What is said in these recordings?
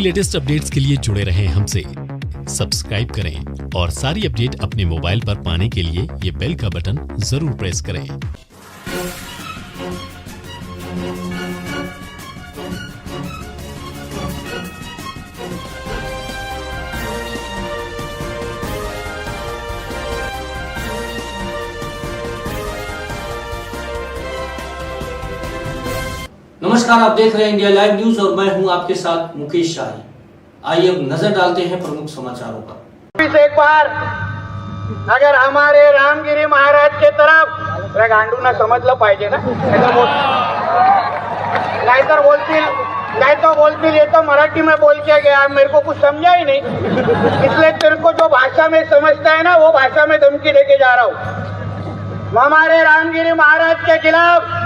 Latest updates के लिए जुड़े रहें हमसे। सब्सक्राइब करें और सारी अपडेट अपने मोबाइल पर पाने के लिए ये बेल का बटन जरूर प्रेस करें। नमस्कार, आप देख रहे हैं इंडिया लाइव न्यूज और मैं हूं आपके साथ मुकेश शाही। आइए अब नजर डालते हैं प्रमुख समाचारों पर। एक बार अगर हमारे रामगिरी महाराज के तरफ गांडू ना समजलं पाहिजे ना, नहीं तो बोलतील ये तो मराठी में बोल के गया, मेरे को कुछ समझा ही नहीं, इसलिए तेरे को जो भाषा में समझता है ना वो भाषा में धमकी देके जा रहा हूँ। हमारे रामगिरी महाराज के खिलाफ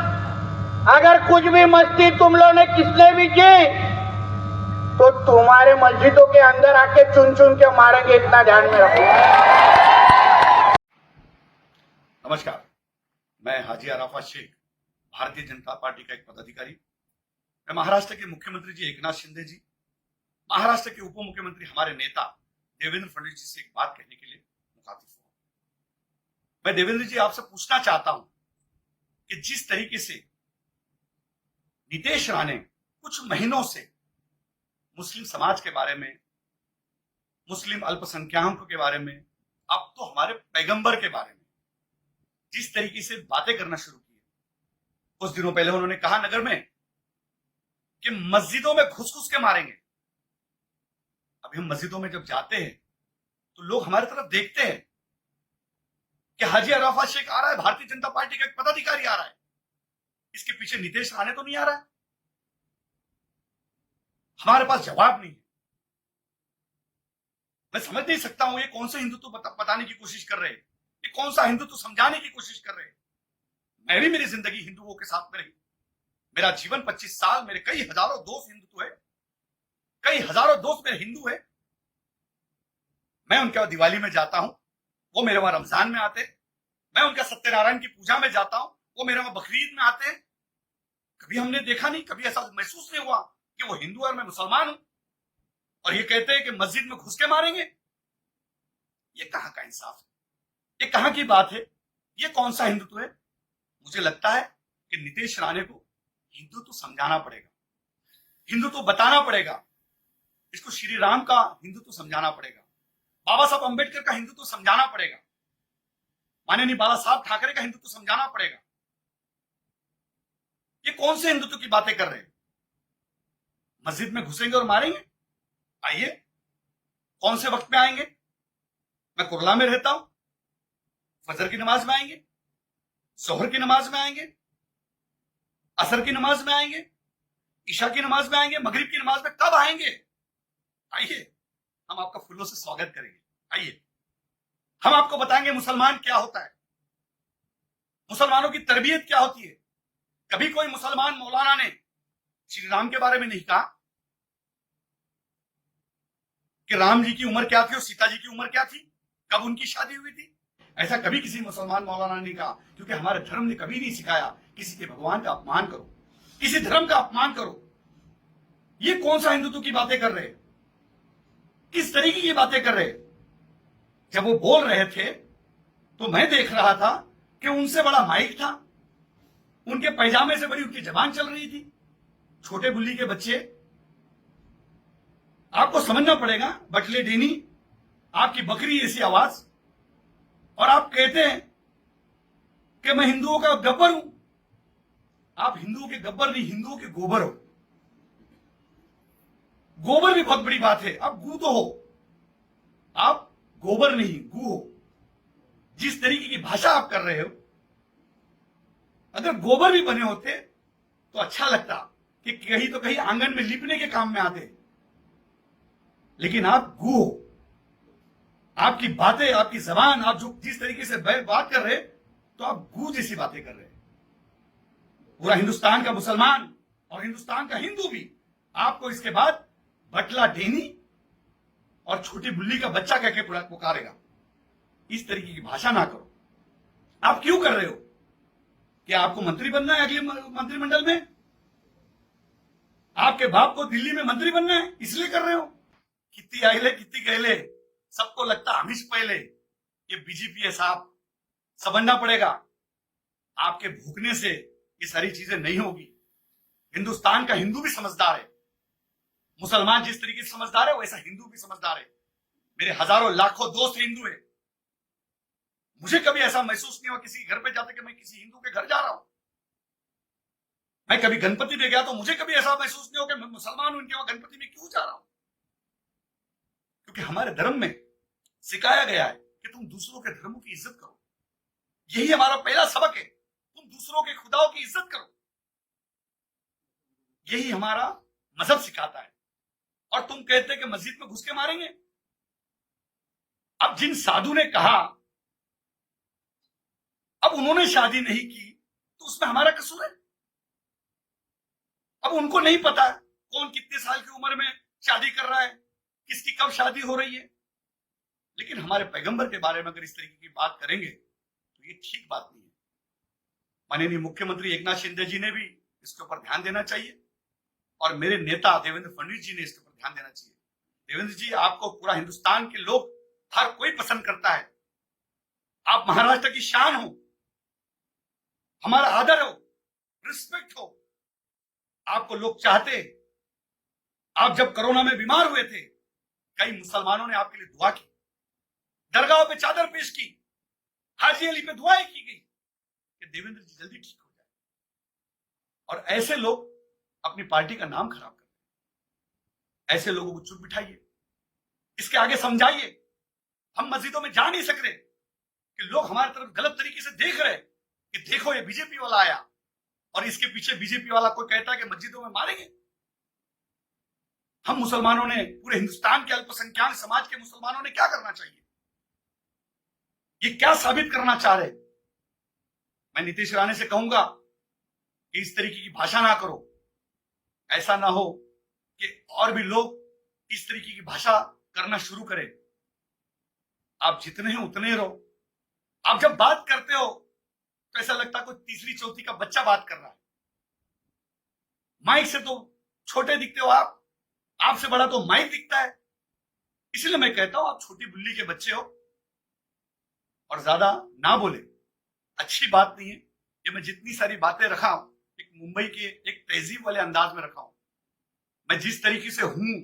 अगर कुछ भी मस्ती तुम लोग ने किसने भी की तो तुम्हारे मस्जिदों के अंदर आके चुन चुन के मारेंगे, इतना ध्यान में रखो। नमस्कार, मैं हाजी अराफात शेख, भारतीय जनता पार्टी का एक पदाधिकारी। मैं महाराष्ट्र के मुख्यमंत्री जी एकनाथ शिंदे जी, महाराष्ट्र के उप मुख्यमंत्री हमारे नेता देवेंद्र फडणवीस जी से एक बात कहने के लिए मुखातिब हूं। मैं देवेंद्र जी आपसे पूछना चाहता हूं कि जिस तरीके से नीतीश राणे कुछ महीनों से मुस्लिम समाज के बारे में, मुस्लिम अल्पसंख्याकों के बारे में, अब तो हमारे पैगंबर के बारे में जिस तरीके से बातें करना शुरू की, कुछ दिनों पहले उन्होंने कहा नगर में कि मस्जिदों में घुस घुस के मारेंगे। अभी हम मस्जिदों में जब जाते हैं तो लोग हमारी तरफ देखते हैं कि हाजी अराफात शेख आ रहा है, भारतीय जनता पार्टी का एक पदाधिकारी आ रहा है, इसके पीछे नीतीश राणे तो नहीं आ रहा है। हमारे पास जवाब नहीं है। मैं समझ नहीं सकता हूं ये कौन सा हिंदुत्व बताने की कोशिश कर रहे हैं, ये कौन सा हिंदुत्व समझाने की कोशिश कर रहे हैं। मैं भी मेरी जिंदगी हिंदुओं के साथ में रही, मेरा जीवन 25 साल, मेरे कई हजारों दोस्त हिंदुत्व है, कई हजारों दोस्त मेरे हिंदू है। मैं उनके दिवाली में जाता हूं, वो मेरे वहां रमजान में आते, मैं उनका सत्यनारायण की पूजा में जाता हूं, वो मेरे वहां बकरीद में आते हैं। कभी हमने देखा नहीं, कभी ऐसा महसूस नहीं हुआ कि वो हिंदू और मैं मुसलमान हूं, और ये कहते हैं कि मस्जिद में घुस के मारेंगे। ये कहां का इंसाफ है, ये कहां की बात है, ये कौन सा हिंदुत्व है। मुझे लगता है कि नीतीश राणे को हिंदुत्व समझाना पड़ेगा, हिंदुत्व बताना पड़ेगा, इसको श्री राम का हिंदुत्व समझाना पड़ेगा, बाबा साहब अंबेडकर का हिंदुत्व समझाना पड़ेगा, माननीय बाला साहब ठाकरे का हिंदुत्व समझाना पड़ेगा। ये कौन से हिंदुत्व की बातें कर रहे हैं। मस्जिद में घुसेंगे और मारेंगे। आइए, कौन से वक्त में आएंगे। मैं कुरला में रहता हूं, फजर की नमाज में आएंगे, जोहर की नमाज में आएंगे, असर की नमाज में आएंगे, ईशा की नमाज में आएंगे, मगरिब की नमाज में कब आएंगे। आइए, हम आपका फूलों से स्वागत करेंगे। आइए, हम आपको बताएंगे मुसलमान क्या होता है, मुसलमानों की तरबियत क्या होती है। कभी कोई मुसलमान मौलाना ने श्री राम के बारे में नहीं कहा कि राम जी की उम्र क्या थी और सीता जी की उम्र क्या थी, कब उनकी शादी हुई थी। ऐसा कभी किसी मुसलमान मौलाना ने कहा, क्योंकि हमारे धर्म ने कभी नहीं सिखाया किसी के भगवान का अपमान करो, किसी धर्म का अपमान करो। ये कौन सा हिंदुत्व की बातें कर रहे, किस तरीके की बातें कर रहे। जब वो बोल रहे थे तो मैं देख रहा था कि उनसे बड़ा माइक था, उनके पैजामे से बड़ी उनकी जबान चल रही थी। छोटे बुल्ली के बच्चे, आपको समझना पड़ेगा, बटले डेनी, आपकी बकरी ऐसी आवाज, और आप कहते हैं कि मैं हिंदुओं का गब्बर हूं। आप हिंदुओं के गब्बर नहीं, हिंदुओं के गोबर हो। गोबर भी बहुत बड़ी बात है, आप गू तो हो, आप गोबर नहीं गू हो। जिस तरीके की भाषा आप कर रहे हो, अगर गोबर भी बने होते तो अच्छा लगता कि कहीं तो कहीं आंगन में लिपने के काम में आते, लेकिन आप गू हो। आपकी बातें, आपकी जबान, आप जो जिस तरीके से बात कर रहे, तो आप गू जैसी बातें कर रहे। पूरा हिंदुस्तान का मुसलमान और हिंदुस्तान का हिंदू भी आपको इसके बाद बटला डेनी और छोटी बुल्ली का बच्चा कह के पुकारेगा। इस तरीके की भाषा ना करो। आप क्यों कर रहे हो? क्या आपको मंत्री बनना है अगले मंत्रिमंडल में? आपके बाप को दिल्ली में मंत्री बनना है इसलिए कर रहे हो? कितनी आइले कितनी गहले, सबको लगता हमीश पहले ये बीजेपी है साहब, समझना पड़ेगा। आपके भूखने से ये सारी चीजें नहीं होगी। हिंदुस्तान का हिंदू भी समझदार है। मुसलमान जिस तरीके से समझदार है वैसा हिंदू भी समझदार है। मेरे हजारों लाखों दोस्त हिंदू है। मुझे कभी ऐसा महसूस नहीं हुआ किसी घर पे जाते कि मैं किसी हिंदू के घर जा रहा हूं। मैं कभी गणपति में गया तो मुझे कभी ऐसा महसूस नहीं हो कि मैं मुसलमान हूं, इनके वहां गणपति में क्यों जा रहा हूं। क्योंकि हमारे धर्म में सिखाया गया है कि तुम दूसरों के धर्मों की इज्जत करो। यही हमारा पहला सबक है, तुम दूसरों के खुदाओं की इज्जत करो। यही हमारा मजहब सिखाता है। और तुम कहते कि मस्जिद में घुस के मारेंगे। अब जिन साधु ने कहा अब उन्होंने शादी नहीं की तो उसमें हमारा कसूर है। अब उनको नहीं पता कौन कितने साल की उम्र में शादी कर रहा है, किसकी कब शादी हो रही है। लेकिन हमारे पैगंबर के बारे में अगर इस तरीके की बात करेंगे तो ये ठीक बात नहीं है। माननीय मुख्यमंत्री एकनाथ शिंदे जी ने भी इसके ऊपर ध्यान देना चाहिए और मेरे नेता देवेंद्र फडणवीस जी ने इसके ऊपर ध्यान देना चाहिए। देवेंद्र जी, आपको पूरा हिंदुस्तान के लोग हर कोई पसंद करता है। आप महाराष्ट्र की शान हो, हमारा आदर हो, रिस्पेक्ट हो, आपको लोग चाहते। आप जब कोरोना में बीमार हुए थे कई मुसलमानों ने आपके लिए दुआ की, दरगाहों पे चादर पेश की, हाजी अली पे दुआएं की गई कि देवेंद्र जी जल्दी ठीक हो जाए। और ऐसे लोग अपनी पार्टी का नाम खराब करते हैं। ऐसे लोगों को चुप बिठाइए, इसके आगे समझाइए। हम मस्जिदों में जा नहीं सक रहे कि लोग हमारी तरफ गलत तरीके से देख रहे कि देखो ये बीजेपी वाला आया और इसके पीछे बीजेपी वाला कोई कहता है कि मस्जिदों में मारेंगे। हम मुसलमानों ने, पूरे हिंदुस्तान के अल्पसंख्यक समाज के मुसलमानों ने क्या करना चाहिए? ये क्या साबित करना चाह रहे? मैं नीतीश राणे से कहूंगा कि इस तरीके की भाषा ना करो। ऐसा ना हो कि और भी लोग इस तरीके की भाषा करना शुरू करें। आप जितने हैं उतने रहो। आप जब बात करते हो तो ऐसा लगता है कोई तीसरी चौथी का बच्चा बात कर रहा है। माइक से तो छोटे दिखते हो आप, आपसे बड़ा तो माइक दिखता है। इसलिए मैं कहता हूं आप छोटी बुल्ली के बच्चे हो और ज्यादा ना बोले। अच्छी बात नहीं है। ये मैं जितनी सारी बातें रखा हूं एक मुंबई के एक तहजीब वाले अंदाज में रखा हूं। मैं जिस तरीके से हूं,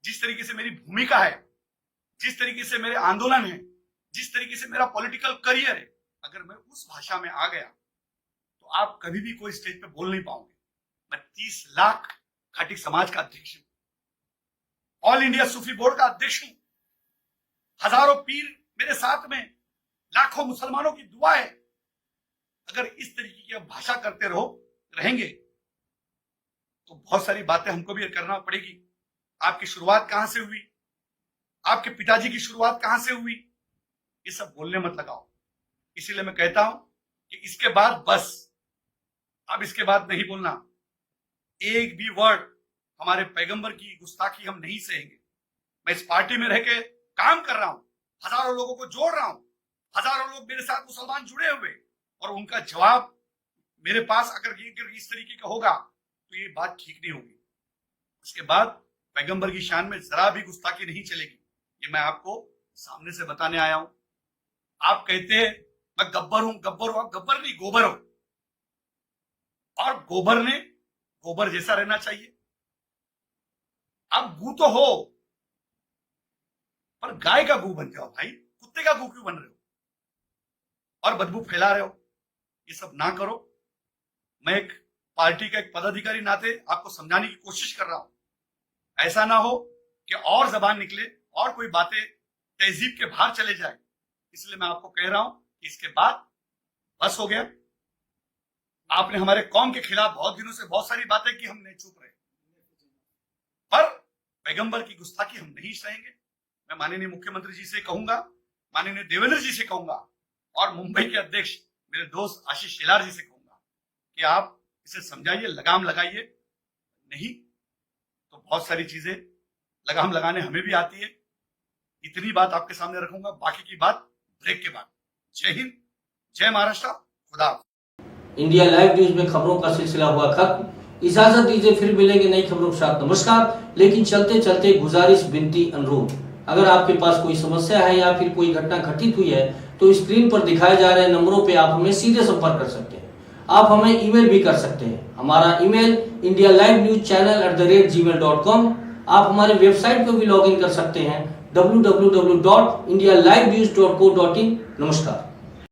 जिस तरीके से मेरी भूमिका है, जिस तरीके से मेरे आंदोलन है, जिस तरीके से मेरा पॉलिटिकल करियर है, अगर मैं उस भाषा में आ गया तो आप कभी भी कोई स्टेज पे बोल नहीं पाओगे। मैं 30 लाख खाटी समाज का अध्यक्ष हूं, ऑल इंडिया सूफी बोर्ड का अध्यक्ष हूं। हजारों पीर मेरे साथ में, लाखों मुसलमानों की दुआ है। अगर इस तरीके की आप भाषा करते रहेंगे तो बहुत सारी बातें हमको भी करना पड़ेगी। आपकी शुरुआत कहां से हुई, आपके पिताजी की शुरुआत कहां से हुई, ये सब बोलने मत लगाओ। इसीलिए मैं कहता हूं कि इसके बाद बस, अब इसके बाद नहीं बोलना। एक भी वर्ड हमारे पैगंबर की गुस्ताखी हम नहीं सहेंगे। मैं इस पार्टी में रह के काम कर रहा हूं, हजारों लोगों को जोड़ रहा हूं, हजारों लोग मेरे साथ मुसलमान जुड़े हुए, और उनका जवाब मेरे पास अगर इस तरीके का होगा तो ये बात ठीक नहीं होगी। उसके बाद पैगंबर की शान में जरा भी गुस्ताखी नहीं चलेगी। ये मैं आपको सामने से बताने आया हूं। आप कहते हैं मैं गब्बर हूं, गब्बर हूं। आप गब्बर नहीं, गोबर हो। और गोबर ने गोबर जैसा रहना चाहिए। आप गू तो हो पर गाय का गू बन जाओ भाई, कुत्ते का गू क्यों बन रहे हो और बदबू फैला रहे हो? ये सब ना करो। मैं एक पार्टी का एक पदाधिकारी नाते आपको समझाने की कोशिश कर रहा हूं। ऐसा ना हो कि और जबान निकले और कोई बातें तहजीब के बाहर चले जाए। इसलिए मैं आपको कह रहा हूं कि इसके बाद बस हो गया। आपने हमारे कौम के खिलाफ बहुत दिनों से बहुत सारी बातें की, हम नहीं चुप रहे, पर पैगंबर की गुस्ताखी हम नहीं सहेंगे। मैं माननीय मुख्यमंत्री जी से कहूंगा, माननीय देवेंद्र जी से कहूंगा और मुंबई के अध्यक्ष मेरे दोस्त आशीष शेलार जी से कहूंगा कि आप इसे समझाइए, लगाम लगाइए। नहीं तो बहुत सारी चीजें लगाम लगाने हमें भी आती है। इतनी बात आपके सामने रखूंगा, बाकी की बात ब्रेक के बाद। जय हिंद, जय महाराष्ट्र, खुदा। इंडिया लाइव न्यूज में खबरों का सिलसिला हुआ खत्म। इजाजत दीजिए, फिर मिलेंगे नई खबरों के साथ। नमस्कार। लेकिन चलते चलते गुजारिश, विनती, अनुरोध, अगर आपके पास कोई समस्या है या फिर कोई घटना घटित हुई है तो स्क्रीन पर दिखाए जा रहे नंबरों पे आप हमें सीधे संपर्क कर सकते हैं। आप हमें ईमेल भी कर सकते हैं। हमारा ईमेल indialivenewschannel@gmail.com। आप हमारे वेबसाइट पर भी लॉगिन कर सकते हैं www.indialivenews.co.in। नमस्कार।